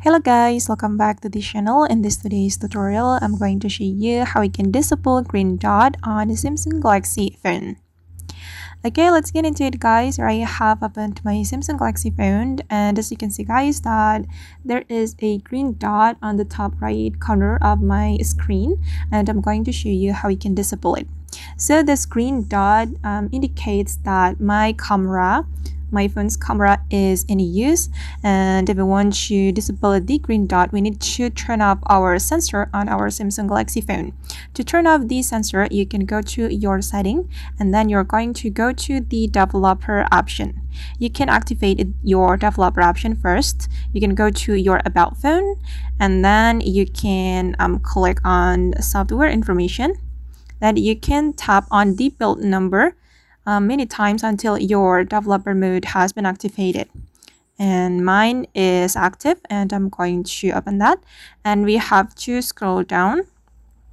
Hello guys, welcome back to the channel. In this today's tutorial, I'm going to show you how you can disable green dot on the Samsung Galaxy phone. Okay, let's get into it guys. I have opened my Samsung Galaxy phone, and as you can see guys that there is a green dot on the top right corner of my screen, and I'm going to show you how you can disable it. So this green dot indicates that my phone's camera is in use, and if we want to disable the green dot, we need to turn off our sensor on our Samsung Galaxy phone. To turn off the sensor, you can go to your setting, and then you're going to go to the developer option. You can activate your developer option first. You can go to your about phone, and then you can click on software information. Then you can tap on the build number many times until your developer mode has been activated. And mine is active, and I'm going to open that, and we have to scroll down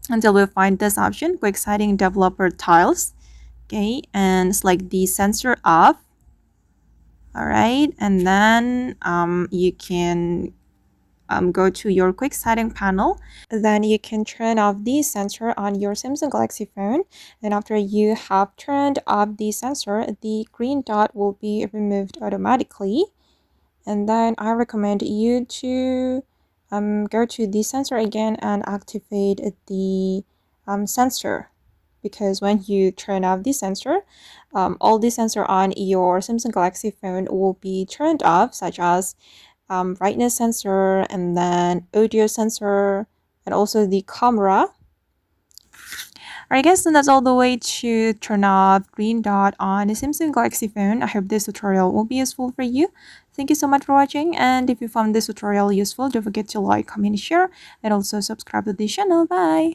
until we find this option, quick setting developer tiles. Okay, and select the sensor off. All right, and then you can go to your quick setting panel. Then you can turn off the sensor on your Samsung Galaxy phone, and after you have turned off the sensor, the green dot will be removed automatically. And then I recommend you to go to the sensor again and activate the sensor, because when you turn off the sensor, all the sensor on your Samsung Galaxy phone will be turned off, such as brightness sensor, and then audio sensor, and also the camera. Alright guys, and that's all the way to turn off green dot on a Samsung Galaxy phone. I hope this tutorial will be useful for you. Thank you so much for watching, and if you found this tutorial useful, don't forget to like, comment, share, and also subscribe to the channel. Bye!